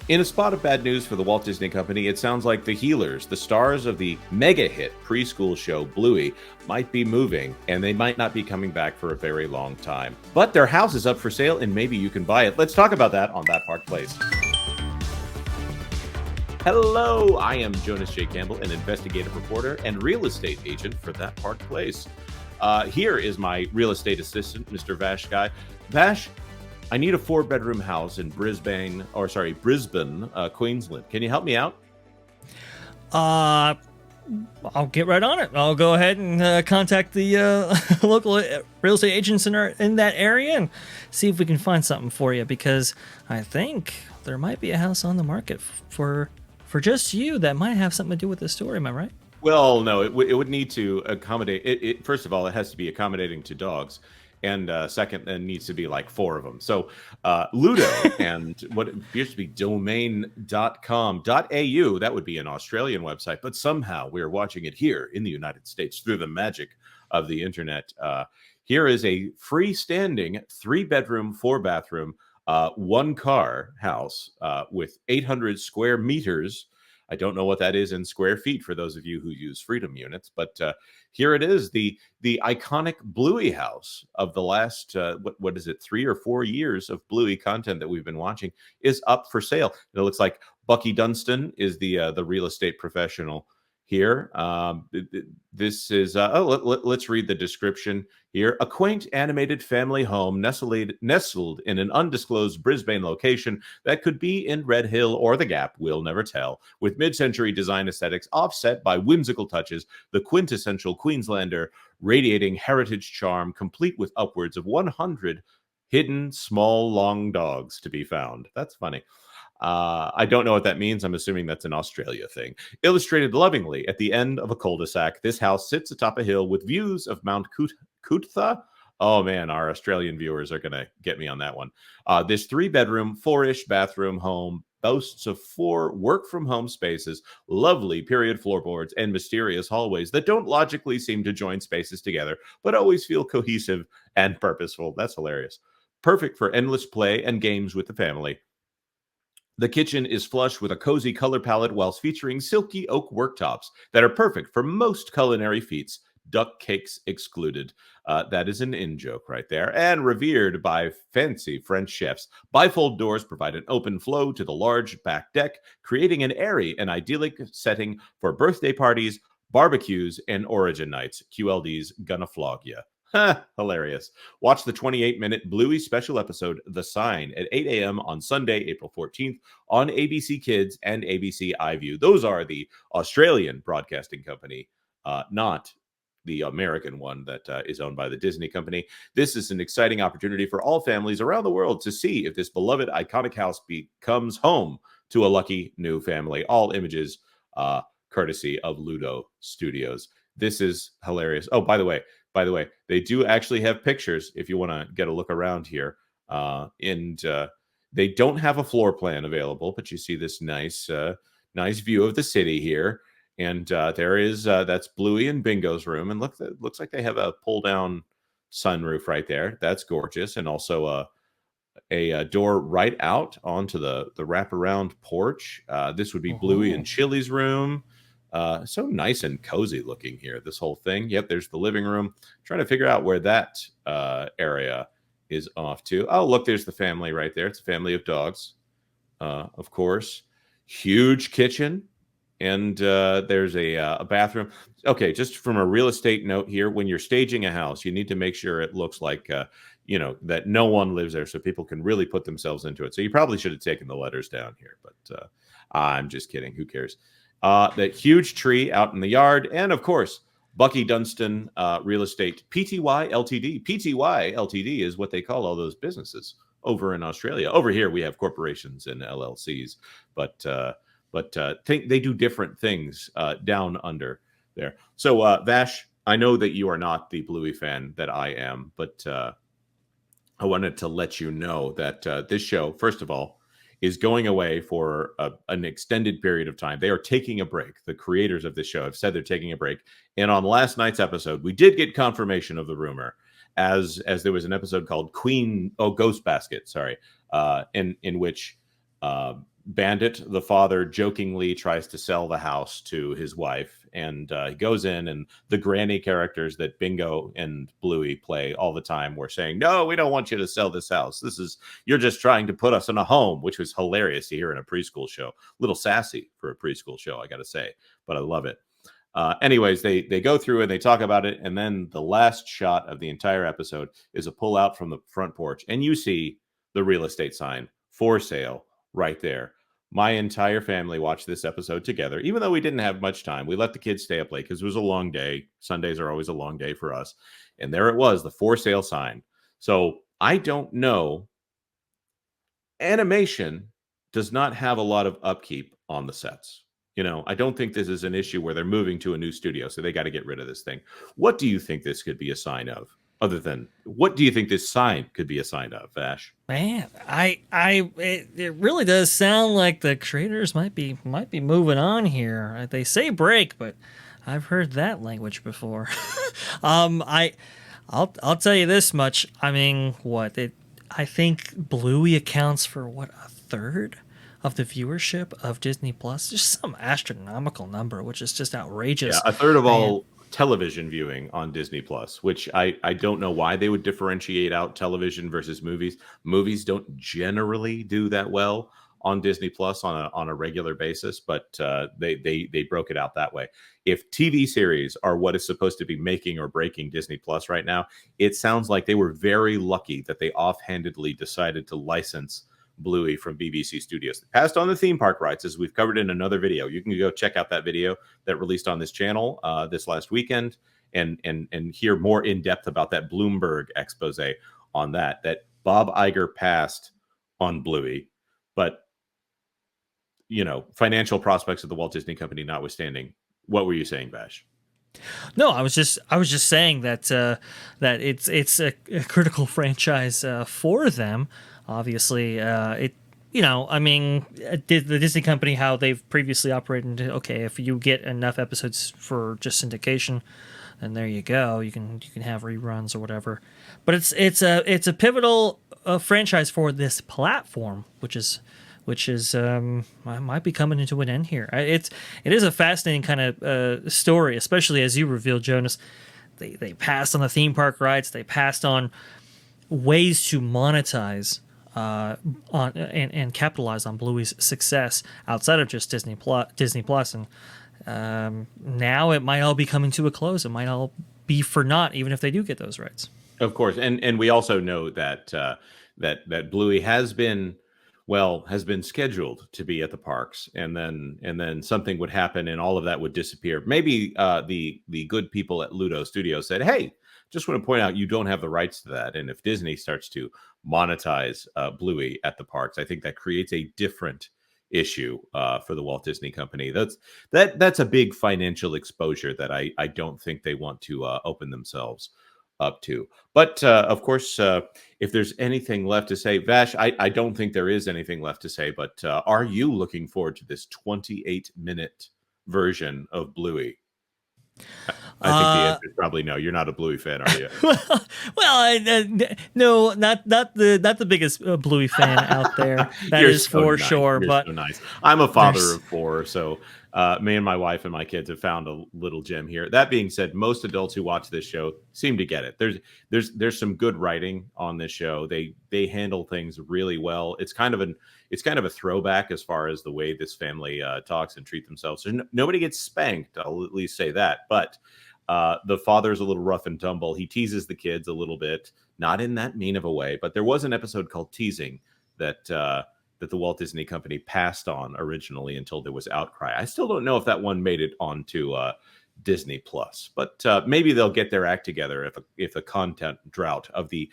In a spot of bad news for the Walt Disney Company, it sounds like the Healers, the stars of the mega hit preschool show Bluey, might be moving, and they might not be coming back for a very long time. But their house is up for sale, and maybe you can buy it. Let's talk about that on That Park Place. Hello, I am Jonas J. Campbell, an investigative reporter and real estate agent for That Park Place. Here is my real estate assistant, Mr. Vash Sky. Vash, I need a 4-bedroom house in Brisbane, Queensland. Can you help me out? I'll get right on it. I'll go ahead and contact the local real estate agents in that area and see if we can find something for you, because I think there might be a house on the market for just you that might have something to do with this story. Am I right? Well, no, it would need to accommodate it. First of all, it has to be accommodating to dogs. And second, it needs to be like 4 of them. So Ludo and what appears to be domain.com.au, that would be an Australian website, but somehow we're watching it here in the United States through the magic of the internet. Here is a freestanding 3-bedroom, 4-bathroom, 1-car house with 800 square meters. I don't know what that is in square feet for those of you who use Freedom units, but here it is, the iconic Bluey house of the last, what is it, 3 or 4 years of Bluey content that we've been watching is up for sale. It looks like Bucky Dunstan is the real estate professional here. This is, let's read the description here. A quaint animated family home nestled in an undisclosed Brisbane location that could be in Red Hill or the Gap, we'll never tell, with mid-century design aesthetics offset by whimsical touches, the quintessential Queenslander radiating heritage charm, complete with upwards of 100 hidden small long dogs to be found. That's funny. I don't know what that means. I'm assuming that's an Australia thing. Illustrated lovingly at the end of a cul-de-sac, this house sits atop a hill with views of Mount Cootha. Oh man, our Australian viewers are going to get me on that one. This 3-bedroom, 4-ish bathroom home boasts of 4 work-from-home spaces, lovely period floorboards, and mysterious hallways that don't logically seem to join spaces together, but always feel cohesive and purposeful. That's hilarious. Perfect for endless play and games with the family. The kitchen is flush with a cozy color palette whilst featuring silky oak worktops that are perfect for most culinary feats, duck cakes excluded. That is an in-joke right there. And revered by fancy French chefs, bifold doors provide an open flow to the large back deck, creating an airy and idyllic setting for birthday parties, barbecues, and origin nights. QLD's gonna flog ya. Hilarious. Watch the 28-minute Bluey special episode, The Sign, at 8 a.m. on Sunday, April 14th on ABC Kids and ABC iView. Those are the Australian broadcasting company, not the American one that is owned by the Disney company. This is an exciting opportunity for all families around the world to see if this beloved iconic house becomes home to a lucky new family. All images courtesy of Ludo Studios. This is hilarious. Oh, by the way, they do actually have pictures if you want to get a look around here. And they don't have a floor plan available, but you see this nice view of the city here. And there is, that's Bluey and Bingo's room. And look, it looks like they have a pull-down sunroof right there. That's gorgeous. And also a door right out onto the wraparound porch. This would be Bluey and Chili's room. So nice and cozy looking here, this whole thing. Yep, there's the living room. Trying to figure out where that area is off to. Oh, look, there's the family right there. It's a family of dogs, of course. Huge kitchen. And there's a bathroom. Okay, just from a real estate note here, when you're staging a house, you need to make sure it looks like, that no one lives there so people can really put themselves into it. So you probably should have taken the letters down here, but I'm just kidding. Who cares? That huge tree out in the yard. And of course, Bucky Dunstan Real Estate Pty Ltd. Pty Ltd is what they call all those businesses over in Australia. Over here, we have corporations and LLCs, but they do different things down under there. So, Vash, I know that you are not the Bluey fan that I am, but I wanted to let you know that this show, first of all, is going away for an extended period of time. They are taking a break. The creators of this show have said they're taking a break. And on last night's episode, we did get confirmation of the rumor, as there was an episode called Ghost Basket, in which Bandit, the father, jokingly tries to sell the house to his wife, and he goes in, and the granny characters that Bingo and Bluey play all the time were saying, "No, we don't want you to sell this house. You're just trying to put us in a home," which was hilarious to hear in a preschool show. A little sassy for a preschool show, I got to say, but I love it. Anyways, they go through and they talk about it, and then the last shot of the entire episode is a pull out from the front porch, and you see the real estate sign for sale right there. My entire family watched this episode together, even though we didn't have much time. We let the kids stay up late because it was a long day. Sundays are always a long day for us. And there it was, the for sale sign. So I don't know. Animation does not have a lot of upkeep on the sets. I don't think this is an issue where they're moving to a new studio, so they got to get rid of this thing. What do you think this could be a sign of? Other than what do you think this sign could be a sign of, Vash? Man, it really does sound like the creators might be moving on here. They say break, but I've heard that language before. I'll tell you this much. I mean, I think Bluey accounts for what, a third of the viewership of Disney Plus. Just some astronomical number, which is just outrageous. Yeah, a third of all television viewing on Disney Plus, which I don't know why they would differentiate out television versus movies. Movies don't generally do that well on Disney Plus on a regular basis, but they broke it out that way. If TV series are what is supposed to be making or breaking Disney Plus right now, it sounds like they were very lucky that they offhandedly decided to license Bluey from BBC Studios. They passed on the theme park rights, as we've covered in another video. You can go check out that video that released on this channel this last weekend and hear more in depth about that Bloomberg expose on that Bob Iger passed on Bluey, but financial prospects of the Walt Disney Company notwithstanding. What were you saying, Vash? No, I was just saying that that it's a critical franchise for them. Obviously, the Disney Company, how they've previously operated. Okay, if you get enough episodes for just syndication, then there you go. You can have reruns or whatever. But it's a pivotal franchise for this platform, which is might be coming into an end here. It is a fascinating kind of story, especially as you revealed, Jonas. They passed on the theme park rights. They passed on ways to monetize on and capitalize on Bluey's success outside of just Disney Plus, and now it might all be coming to a close. It might all be for naught, even if they do get those rights. Of course, and we also know that that Bluey has been scheduled to be at the parks, and then something would happen, and all of that would disappear. Maybe the good people at Ludo Studios said, "Hey, just want to point out you don't have the rights to that." And if Disney starts to monetize Bluey at the parks, I think that creates a different issue for the Walt Disney Company. That's a big financial exposure that I don't think they want to open themselves up to. But of course, if there's anything left to say, Vash, I don't think there is anything left to say. But are you looking forward to this 28-minute version of Bluey? I think the answer is probably no. You're not a Bluey fan, are you? No, not the biggest Bluey fan out there. That is so for nice. Sure. You're but so nice. I'm a father of 4, so me and my wife and my kids have found a little gem here. That being said, most adults who watch this show seem to get it. There's some good writing on this show. They handle things really well. It's kind of a throwback as far as the way this family talks and treat themselves. So nobody gets spanked. I'll at least say that. But the father's a little rough and tumble. He teases the kids a little bit, not in that mean of a way. But there was an episode called Teasing that the Walt Disney Company passed on originally until there was outcry. I still don't know if that one made it onto Disney Plus, but maybe they'll get their act together if a content drought of the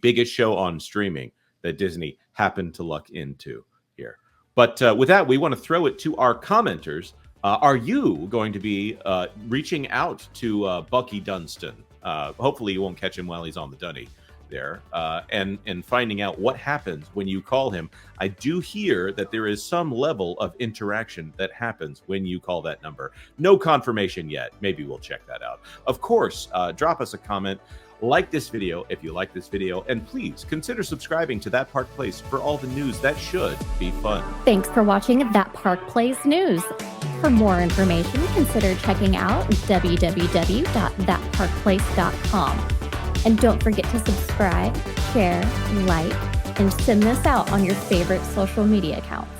biggest show on streaming that Disney happened to luck into here. But with that, we want to throw it to our commenters. Are you going to be reaching out to Bucky Dunstan? Hopefully you won't catch him while he's on the dunny there, and finding out what happens when you call him. I do hear that there is some level of interaction that happens when you call that number. No confirmation yet. Maybe we'll check that out. Of course, drop us a comment Like this video if you like this video, and please consider subscribing to That Park Place for all the news that should be fun. Thanks for watching That Park Place News. For more information, consider checking out www.thatparkplace.com. And don't forget to subscribe, share, like, and send this out on your favorite social media accounts.